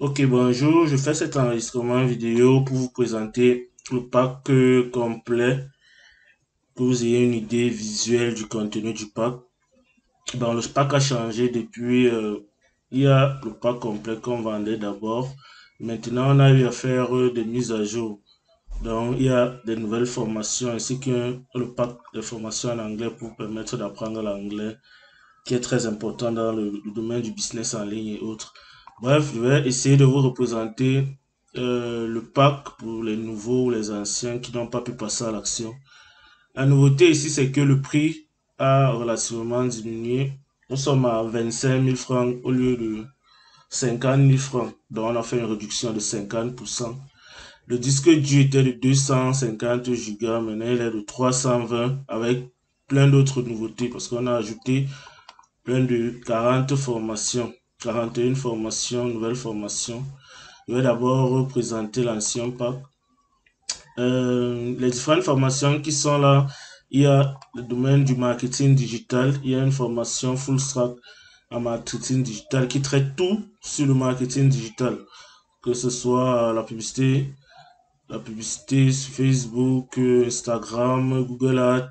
Ok, bonjour, je fais cet enregistrement vidéo pour vous présenter le pack complet, que vous ayez une idée visuelle du contenu du pack. Bon, le pack a changé depuis, il y a le pack complet qu'on vendait d'abord. Maintenant, on a eu à faire des mises à jour. Donc, il y a des nouvelles formations ainsi que le pack de formations en anglais pour permettre d'apprendre l'anglais, qui est très important dans le domaine du business en ligne et autres. Bref, je vais essayer de vous représenter le pack pour les nouveaux ou les anciens qui n'ont pas pu passer à l'action. La nouveauté ici, c'est que le prix a relativement diminué. Nous sommes à 25 000 francs au lieu de 50 000 francs. Donc, on a fait une réduction de 50%. Le disque dur était de 250 gigas, maintenant il est de 320 avec plein d'autres nouveautés parce qu'on a ajouté plein de 40 formations, 41 formations, nouvelles formations. Je vais d'abord présenter l'ancien pack. Les différentes formations qui sont là, il y a le domaine du marketing digital, il y a une formation full stack en marketing digital qui traite tout sur le marketing digital, que ce soit la publicité sur Facebook, Instagram, Google Ads,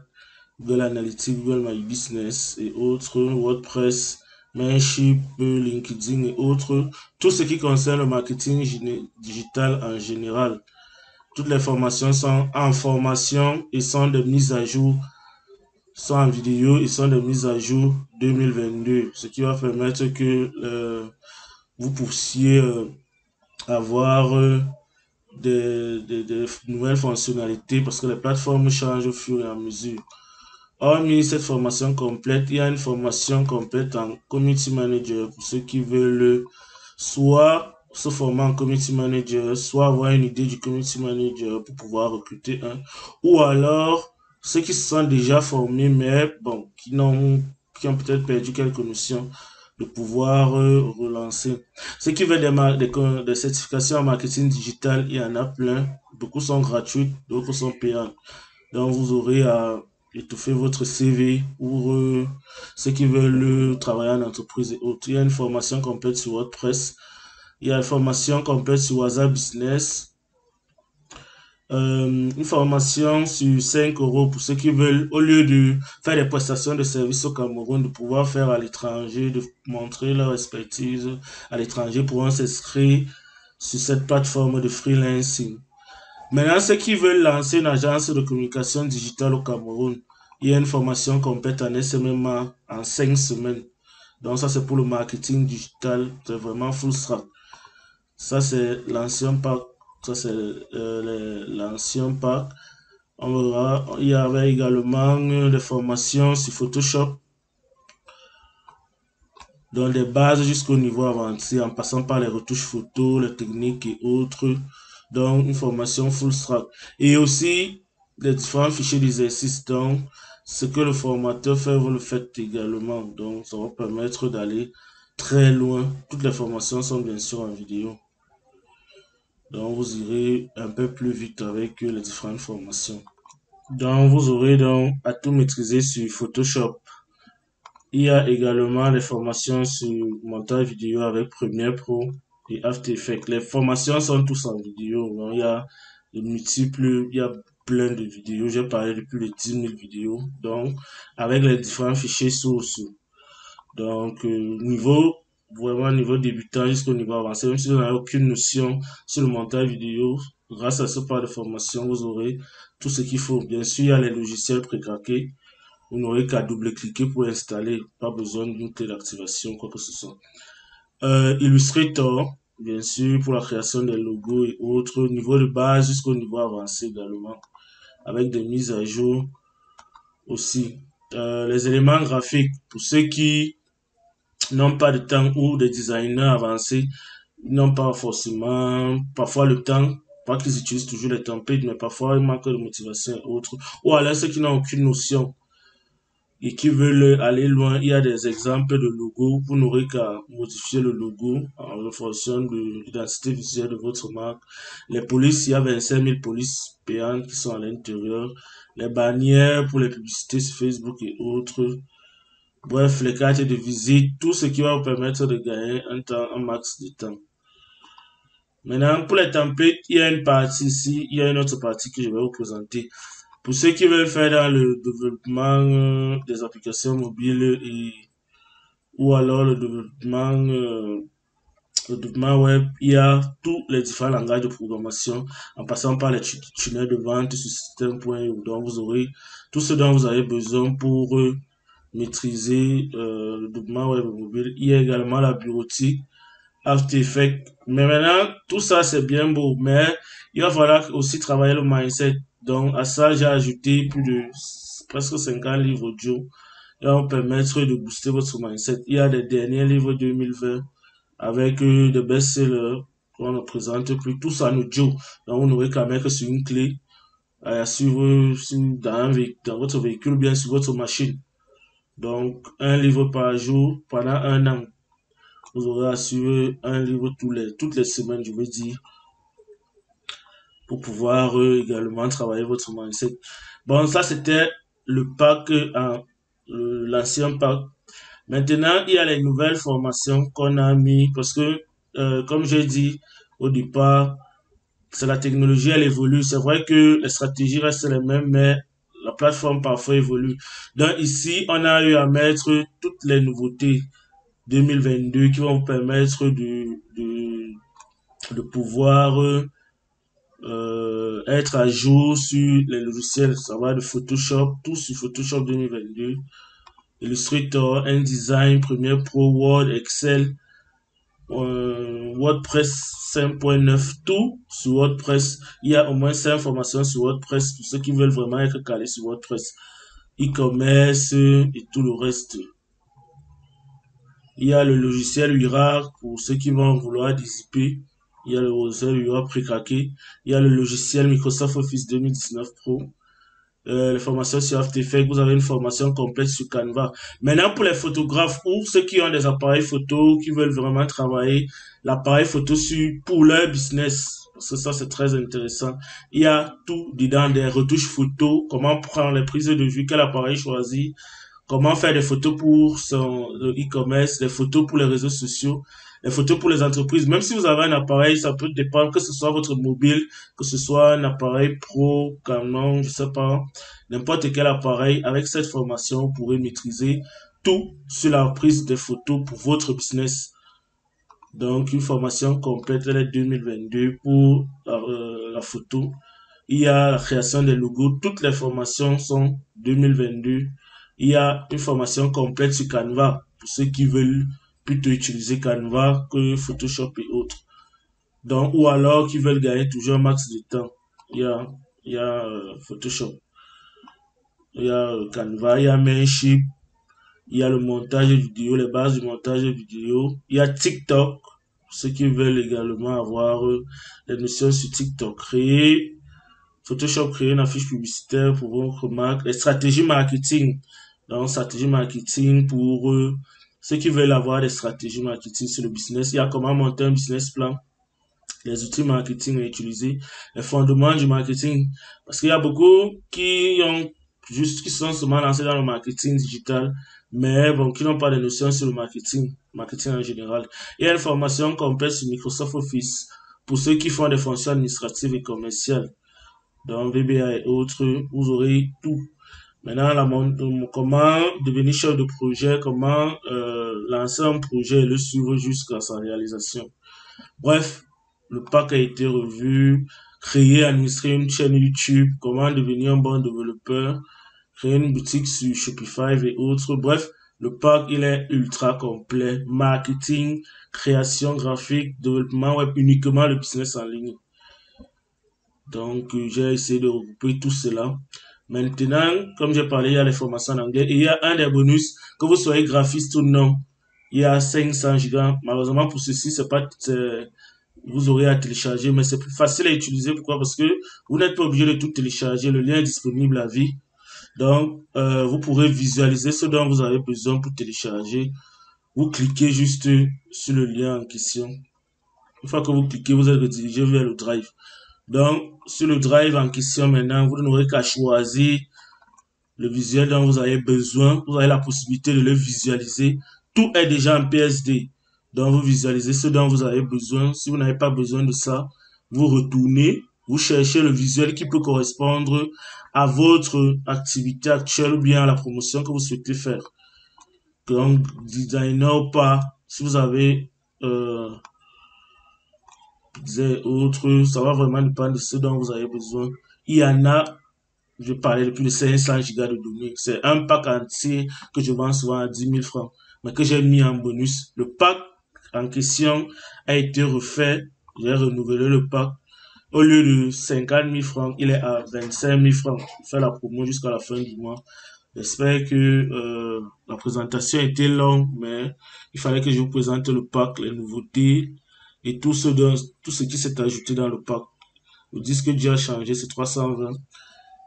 Google Analytics, Google My Business et autres, WordPress, Mailchimp, LinkedIn et autres. Tout ce qui concerne le marketing digital en général. Toutes les formations sont en formation et sont de mise à jour, sont en vidéo et sont de mise à jour 2022. Ce qui va permettre que vous puissiez avoir des nouvelles fonctionnalités parce que les plateformes changent au fur et à mesure. Hormis cette formation complète, il y a une formation complète en Community Manager pour ceux qui veulent soit se former en Community Manager, soit avoir une idée du Community Manager pour pouvoir recruter un, ou alors ceux qui se sont déjà formés mais bon, qui ont peut-être perdu quelques notions de pouvoir relancer. Ceux qui veulent des certifications en marketing digital, il y en a plein. Beaucoup sont gratuites, d'autres sont payantes. Donc, vous aurez à étoffer votre CV pour ceux qui veulent travailler en entreprise et autres. Il y a une formation complète sur WordPress. Il y a une formation complète sur WhatsApp Business. Une formation sur 5 euros pour ceux qui veulent, au lieu de faire des prestations de services au Cameroun, de pouvoir faire à l'étranger, de montrer leur expertise à l'étranger, pourront s'inscrire sur cette plateforme de freelancing. Maintenant, ceux qui veulent lancer une agence de communication digitale au Cameroun, il y a une formation complète en SMMA en 5 semaines. Donc ça, c'est pour le marketing digital. C'est vraiment full stack. Ça, c'est l'ancien pack. Ça, c'est l'ancien pack. On verra. Il y avait également des formations sur Photoshop, dans des bases jusqu'au niveau avancé, en passant par les retouches photos, les techniques et autres. Donc, une formation full stack. Et aussi, les différents fichiers d'exercice. Donc, ce que le formateur fait, vous le faites également. Donc, ça va permettre d'aller très loin. Toutes les formations sont bien sûr en vidéo. Donc, vous irez un peu plus vite avec les différentes formations. Donc, vous aurez donc à tout maîtriser sur Photoshop. Il y a également les formations sur montage vidéo avec Premiere Pro et After Effects. Les formations sont tous en vidéo. Donc, il y a plein de vidéos. J'ai parlé de plus de 10 000 vidéos. Donc, avec les différents fichiers sources. Donc, vraiment niveau débutant jusqu'au niveau avancé, même si vous n'avez aucune notion sur le montage vidéo, grâce à ce pas de formation, vous aurez tout ce qu'il faut. Bien sûr, il y a les logiciels précraqués. Vous n'aurez qu'à double-cliquer pour installer. Pas besoin d'une clé d'activation, quoi que ce soit. Illustrator, bien sûr, pour la création des logos et autres. Niveau de base jusqu'au niveau avancé également. Avec des mises à jour aussi. Les éléments graphiques, pour ceux qui n'ont pas de temps ou des designers avancés, ils n'ont pas forcément, parfois le temps, pas qu'ils utilisent toujours les templates, mais parfois ils manquent de motivation et autres. Ou alors ceux qui n'ont aucune notion et qui veulent aller loin, il y a des exemples de logos. Vous n'aurez qu'à modifier le logo en fonction de l'identité visuelle de votre marque. Les polices, il y a 25 000 polices payantes qui sont à l'intérieur. Les bannières pour les publicités sur Facebook et autres. Bref, les cartes de visite, tout ce qui va vous permettre de gagner un max de temps. Maintenant, pour les templates, il y a une partie ici, il y a une autre partie que je vais vous présenter. Pour ceux qui veulent faire dans le développement des applications mobiles ou alors le développement web, il y a tous les différents langages de programmation, en passant par les tunnels de vente sur système.eu. Donc, vous aurez tout ce dont vous avez besoin pour maîtriser le développement web mobile. Il y a également la bureautique, After Effects. Mais maintenant, tout ça, c'est bien beau, mais il va falloir aussi travailler le mindset. Donc, à ça, j'ai ajouté plus de presque 50 livres audio qui vont permettre de booster votre mindset. Il y a des derniers livres 2020 avec des best-sellers qu'on ne présente plus, tous en audio. Donc, vous n'aurez qu'à mettre sur une clé à suivre dans votre véhicule ou bien sur votre machine. Donc, un livre par jour pendant un an. Vous aurez à suivre un livre toutes les semaines, je veux dire, pour pouvoir également travailler votre mindset. Bon, ça, c'était le pack, l'ancien pack. Maintenant, il y a les nouvelles formations qu'on a mis parce que, comme j'ai dit au départ, c'est la technologie, elle évolue. C'est vrai que les stratégies restent les mêmes, mais la plateforme parfois évolue. Donc ici, on a eu à mettre toutes les nouveautés 2022 qui vont vous permettre de pouvoir être à jour sur les logiciels, ça va de Photoshop, tout sur Photoshop 2022, Illustrator, InDesign, Premiere Pro, Word, Excel, WordPress 5.9, tout sur WordPress. Il y a au moins 5 formations sur WordPress pour ceux qui veulent vraiment être calés sur WordPress. E-commerce et tout le reste. Il y a le logiciel Wira pour ceux qui vont vouloir dissiper. Il y a le logiciel Wira pré-craqué. Il y a le logiciel Microsoft Office 2019 Pro. Les formations sur After Effects, vous avez une formation complète sur Canva. Maintenant, pour les photographes ou ceux qui ont des appareils photo, qui veulent vraiment travailler l'appareil photo pour leur business, parce que ça, c'est très intéressant. Il y a tout dedans, des retouches photos, comment prendre les prises de vue, quel appareil choisir, comment faire des photos pour son e-commerce, des photos pour les réseaux sociaux, les photos pour les entreprises. Même si vous avez un appareil, ça peut dépendre que ce soit votre mobile, que ce soit un appareil pro, Canon, je sais pas, n'importe quel appareil. Avec cette formation, vous pourrez maîtriser tout sur la prise des photos pour votre business. Donc, une formation complète, elle est 2022 pour la photo. Il y a la création des logos. Toutes les formations sont 2022. Il y a une formation complète sur Canva pour ceux qui veulent plutôt utiliser Canva que Photoshop et autres. Donc, ou alors qui veulent gagner toujours un max de temps. Il y a Photoshop. Il y a Canva, il y a Mailchimp, il y a le montage vidéo, les bases du montage vidéo. Il y a TikTok, pour ceux qui veulent également avoir les notions sur TikTok. Photoshop, créer une affiche publicitaire pour votre marque. Les stratégies marketing. Donc, stratégie marketing pour ceux qui veulent avoir des stratégies marketing sur le business. Il y a comment monter un business plan, les outils marketing à utiliser, les fondements du marketing. Parce qu'il y a beaucoup qui sont seulement lancés dans le marketing digital, mais bon, qui n'ont pas de notions sur le marketing en général. Il y a une formation complète sur Microsoft Office pour ceux qui font des fonctions administratives et commerciales. Donc, VBA et autres, vous aurez tout. Maintenant, comment devenir chef de projet, comment lancer un projet et le suivre jusqu'à sa réalisation. Bref, le pack a été revu, créer, administrer une chaîne YouTube, comment devenir un bon développeur, créer une boutique sur Shopify et autres. Bref, le pack, il est ultra complet. Marketing, création graphique, développement web, uniquement le business en ligne. Donc, j'ai essayé de regrouper tout cela. Maintenant, comme j'ai parlé, il y a les formations en anglais et il y a un des bonus, que vous soyez graphiste ou non. Il y a 500 gigas. Malheureusement, pour ceci, vous aurez à télécharger, mais c'est plus facile à utiliser. Pourquoi? Parce que vous n'êtes pas obligé de tout télécharger. Le lien est disponible à vie. Donc, vous pourrez visualiser ce dont vous avez besoin pour télécharger. Vous cliquez juste sur le lien en question. Une fois que vous cliquez, vous êtes redirigé vers le drive. Donc, sur le drive en question maintenant, vous n'aurez qu'à choisir le visuel dont vous avez besoin. Vous avez la possibilité de le visualiser. Tout est déjà en PSD. Donc, vous visualisez ce dont vous avez besoin. Si vous n'avez pas besoin de ça, vous retournez, vous cherchez le visuel qui peut correspondre à votre activité actuelle ou bien à la promotion que vous souhaitez faire. Donc, designer ou pas, si vous avez autre, ça va vraiment dépendre de ce dont vous avez besoin. Il y en a, je parlais de plus de 500 gigas de données. C'est un pack entier que je vends souvent à 10 000 francs, mais que j'ai mis en bonus. Le pack en question a été refait. J'ai renouvelé le pack. Au lieu de 50 000 francs, il est à 25 000 francs. Je fais la promo jusqu'à la fin du mois. J'espère que la présentation était longue, mais il fallait que je vous présente le pack, les nouveautés et tout ce qui s'est ajouté dans le pack. Le disque dur a changé, c'est 320.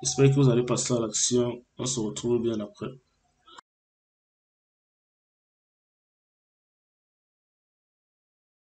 J'espère que vous allez passer à l'action. On se retrouve bien après.